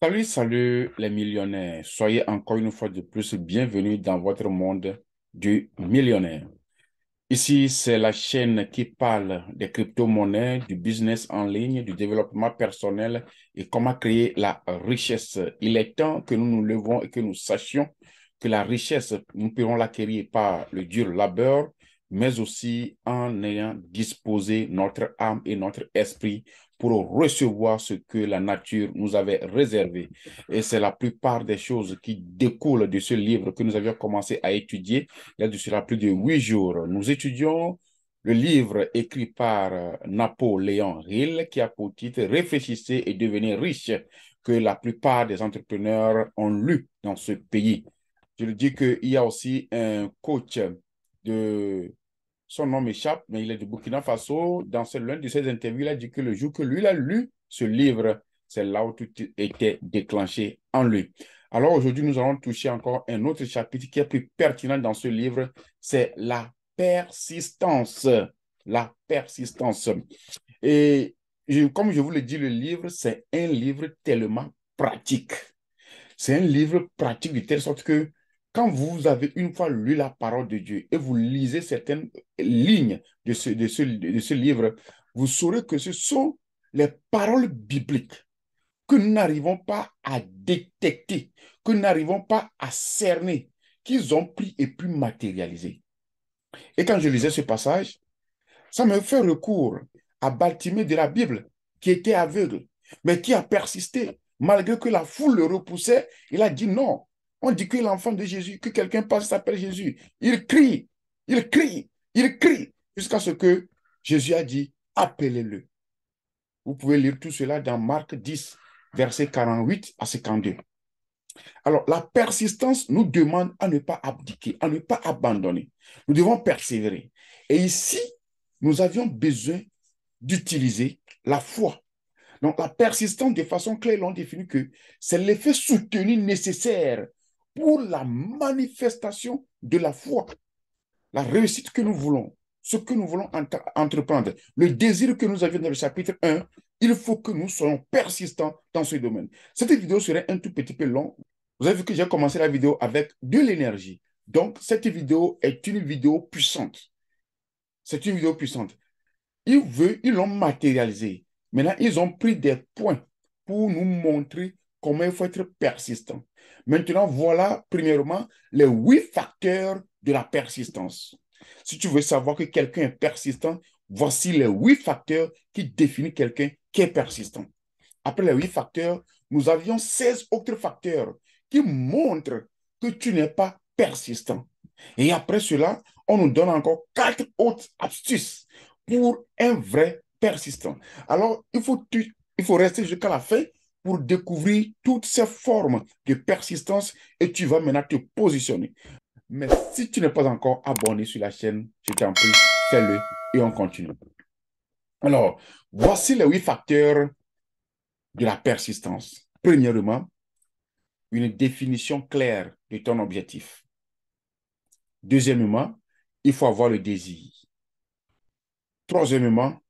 Salut, salut les millionnaires. Soyez encore une fois de plus bienvenus dans votre monde du millionnaire. Ici, c'est la chaîne qui parle des crypto-monnaies, du business en ligne, du développement personnel et comment créer la richesse. Il est temps que nous nous levons et que nous sachions que la richesse, nous pourrons l'acquérir par le dur labeur, mais aussi en ayant disposé notre âme et notre esprit pour recevoir ce que la nature nous avait réservé. Et c'est la plupart des choses qui découlent de ce livre que nous avions commencé à étudier il y a de cela plus de 8 jours. Nous étudions le livre écrit par Napoléon Hill qui a pour titre Réfléchissez et devenez riche, que la plupart des entrepreneurs ont lu dans ce pays. Je le dis qu'il y a aussi un coach de... Son nom m'échappe, mais il est de Burkina Faso. Dans l'une de ses interviews, il a dit que le jour que lui il a lu ce livre, c'est là où tout était déclenché en lui. Alors aujourd'hui, nous allons toucher encore un autre chapitre qui est plus pertinent dans ce livre, c'est la persistance. La persistance. Et comme je vous l'ai dit, le livre, c'est un livre tellement pratique. C'est un livre pratique de telle sorte que quand vous avez une fois lu la parole de Dieu et vous lisez certaines lignes de ce livre, vous saurez que ce sont les paroles bibliques que nous n'arrivons pas à détecter, que nous n'arrivons pas à cerner, qu'ils ont pris et pu matérialiser. Et quand je lisais ce passage, ça me fait recours à Baltimée de la Bible, qui était aveugle, mais qui a persisté. Malgré que la foule le repoussait, il a dit non. On dit que l'enfant de Jésus, que quelqu'un passe, s'appelle Jésus. Il crie, il crie, il crie, jusqu'à ce que Jésus a dit, appelez-le. Vous pouvez lire tout cela dans Marc 10, versets 48 à 52. Alors, la persistance nous demande à ne pas abdiquer, à ne pas abandonner. Nous devons persévérer. Et ici, nous avions besoin d'utiliser la foi. Donc, la persistance, de façon claire, l'on définit que c'est l'effet soutenu nécessaire pour la manifestation de la foi, la réussite que nous voulons, ce que nous voulons entreprendre, le désir que nous avions dans le chapitre 1, il faut que nous soyons persistants dans ce domaine. Cette vidéo serait un tout petit peu longue. Vous avez vu que j'ai commencé la vidéo avec de l'énergie. Donc, cette vidéo est une vidéo puissante. C'est une vidéo puissante. Ils l'ont matérialisé. Maintenant, ils ont pris des points pour nous montrer comment il faut être persistant. Maintenant, voilà, premièrement, les 8 facteurs de la persistance. Si tu veux savoir que quelqu'un est persistant, voici les 8 facteurs qui définissent quelqu'un qui est persistant. Après les 8 facteurs, nous avions 16 autres facteurs qui montrent que tu n'es pas persistant. Et après cela, on nous donne encore 4 autres astuces pour un vrai persistant. Alors, il faut rester jusqu'à la fin pour découvrir toutes ces formes de persistance et tu vas maintenant te positionner. Mais si tu n'es pas encore abonné sur la chaîne, je t'en prie, fais-le et on continue. Alors, voici les 8 facteurs de la persistance. Premièrement, une définition claire de ton objectif. Deuxièmement, il faut avoir le désir. Troisièmement,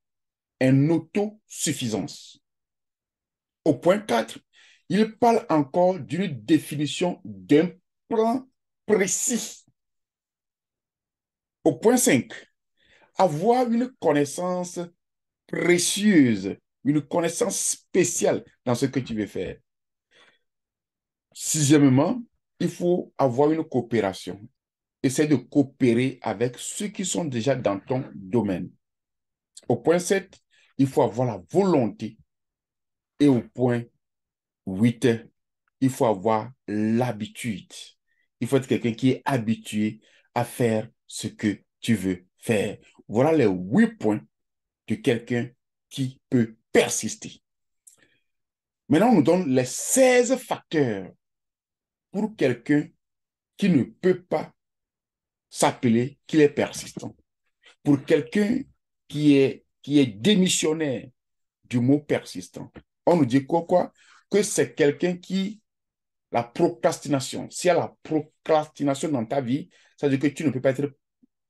une autosuffisance. Au point 4, il parle encore d'une définition d'un plan précis. Au point 5, avoir une connaissance précieuse, une connaissance spéciale dans ce que tu veux faire. Sixièmement, il faut avoir une coopération. Essaie de coopérer avec ceux qui sont déjà dans ton domaine. Au point 7, il faut avoir la volonté. Et au point 8, il faut avoir l'habitude. Il faut être quelqu'un qui est habitué à faire ce que tu veux faire. Voilà les 8 points de quelqu'un qui peut persister. Maintenant, on nous donne les 16 facteurs pour quelqu'un qui ne peut pas s'appeler qu'il est persistant. Pour quelqu'un qui est démissionnaire du mot persistant. On nous dit quoi? Que c'est quelqu'un qui, la procrastination, s'il y a la procrastination dans ta vie, ça veut dire que tu ne peux pas être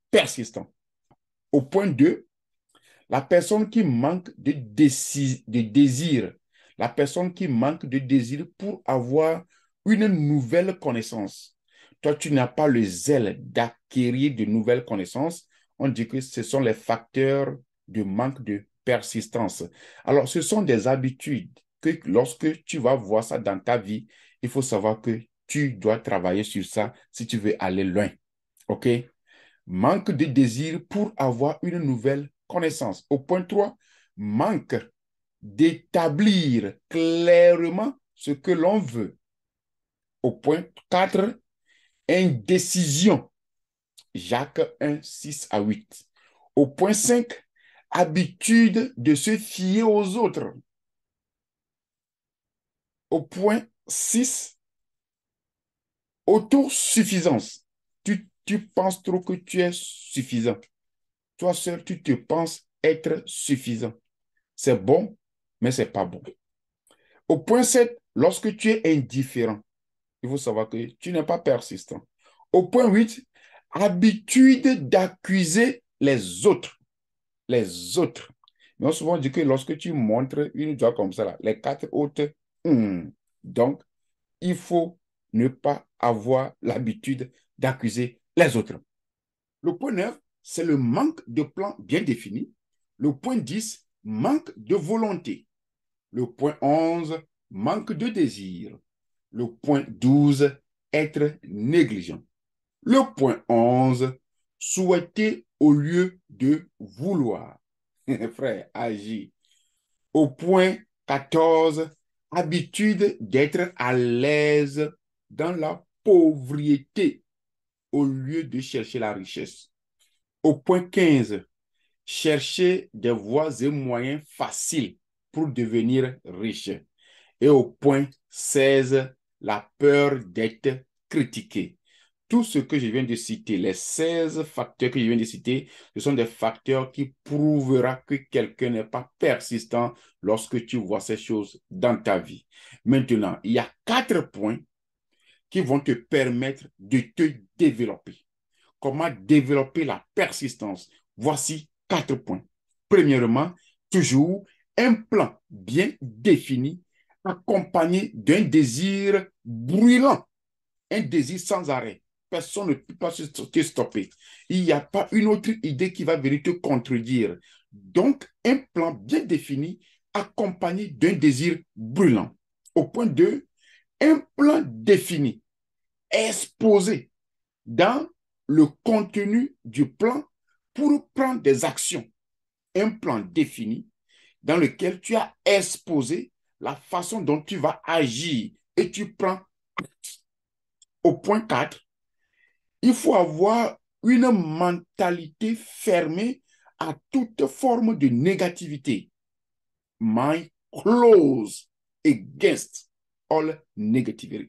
persistant. Au point 2, la personne qui manque de désir. La personne qui manque de désir pour avoir une nouvelle connaissance. Toi, tu n'as pas le zèle d'acquérir de nouvelles connaissances. On dit que ce sont les facteurs de manque de persistance. Alors, ce sont des habitudes que lorsque tu vas voir ça dans ta vie, il faut savoir que tu dois travailler sur ça si tu veux aller loin. OK? Manque de désir pour avoir une nouvelle connaissance. Au point 3, manque d'établir clairement ce que l'on veut. Au point 4, indécision. Jacques 1, 6 à 8. Au point 5, habitude de se fier aux autres. Au point 6, autosuffisance. Tu penses trop que tu es suffisant. Toi seul, tu te penses être suffisant. C'est bon, mais ce n'est pas bon. Au point 7, lorsque tu es indifférent, il faut savoir que tu n'es pas persistant. Au point 8, habitude d'accuser les autres. Les autres. Mais on souvent dit que lorsque tu montres une joie comme ça, là, les 4 autres, donc, il faut ne pas avoir l'habitude d'accuser les autres. Le point 9, c'est le manque de plan bien défini. Le point 10, manque de volonté. Le point 11, manque de désir. Le point 12, être négligent. Le point 11, souhaiter au lieu de vouloir. Frère, agis. Au point 14, habitude d'être à l'aise dans la pauvreté au lieu de chercher la richesse. Au point 15, chercher des voies et moyens faciles pour devenir riche. Et au point 16, la peur d'être critiqué. Tout ce que je viens de citer, les 16 facteurs que je viens de citer, ce sont des facteurs qui prouveront que quelqu'un n'est pas persistant lorsque tu vois ces choses dans ta vie. Maintenant, il y a 4 points qui vont te permettre de te développer. Comment développer la persistance? Voici 4 points. Premièrement, toujours un plan bien défini accompagné d'un désir brûlant, un désir sans arrêt. Personne ne peut pas te stopper. Il n'y a pas une autre idée qui va venir te contredire. Donc, un plan bien défini accompagné d'un désir brûlant. Au point 2, un plan défini, exposé dans le contenu du plan pour prendre des actions. Un plan défini dans lequel tu as exposé la façon dont tu vas agir et tu prends. Au point 4, il faut avoir une mentalité fermée à toute forme de négativité. Mind close against all negativity.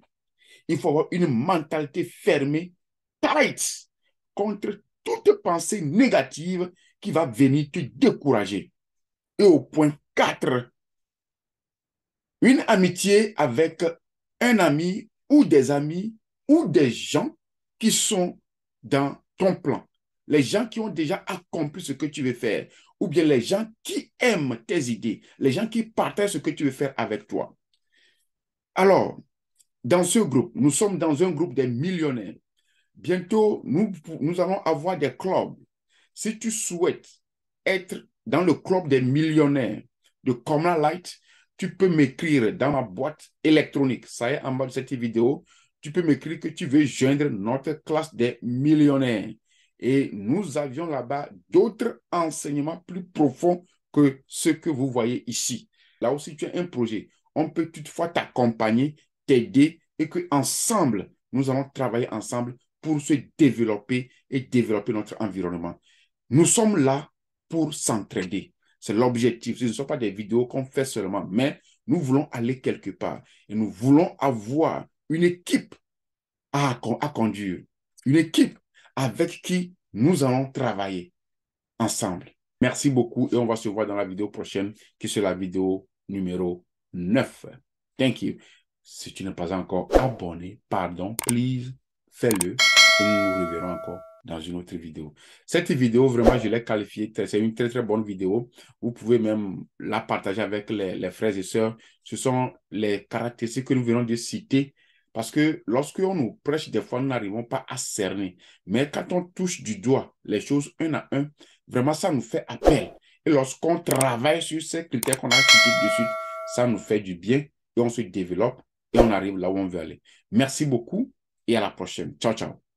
Il faut avoir une mentalité fermée, tight, contre toute pensée négative qui va venir te décourager. Et au point 4, une amitié avec un ami ou des amis ou des gens qui sont dans ton plan. Les gens qui ont déjà accompli ce que tu veux faire, ou bien les gens qui aiment tes idées, les gens qui partagent ce que tu veux faire avec toi. Alors, dans ce groupe, nous sommes dans un groupe des millionnaires. Bientôt, nous allons avoir des clubs. Si tu souhaites être dans le club des millionnaires de Comla Light, tu peux m'écrire dans ma boîte électronique. Ça y est, en bas de cette vidéo, tu peux m'écrire que tu veux joindre notre classe des millionnaires. Et nous avions là-bas d'autres enseignements plus profonds que ceux que vous voyez ici. Là aussi, tu as un projet. On peut toutefois t'accompagner, t'aider et qu'ensemble, nous allons travailler ensemble pour se développer et développer notre environnement. Nous sommes là pour s'entraider. C'est l'objectif. Ce ne sont pas des vidéos qu'on fait seulement, mais nous voulons aller quelque part et nous voulons avoir une équipe à conduire, une équipe avec qui nous allons travailler ensemble. Merci beaucoup et on va se voir dans la vidéo prochaine qui est la vidéo numéro 9. Thank you. Si tu n'es pas encore abonné, pardon, please, fais-le et nous nous reverrons encore dans une autre vidéo. Cette vidéo, vraiment, je l'ai qualifiée, c'est une très, très bonne vidéo. Vous pouvez même la partager avec les frères et sœurs. Ce sont les caractéristiques que nous venons de citer. Parce que lorsqu'on nous prêche, des fois, nous n'arrivons pas à cerner. Mais quand on touche du doigt les choses un à un, vraiment, ça nous fait appel. Et lorsqu'on travaille sur ces critères qu'on a cités de suite, ça nous fait du bien et on se développe et on arrive là où on veut aller. Merci beaucoup et à la prochaine. Ciao, ciao.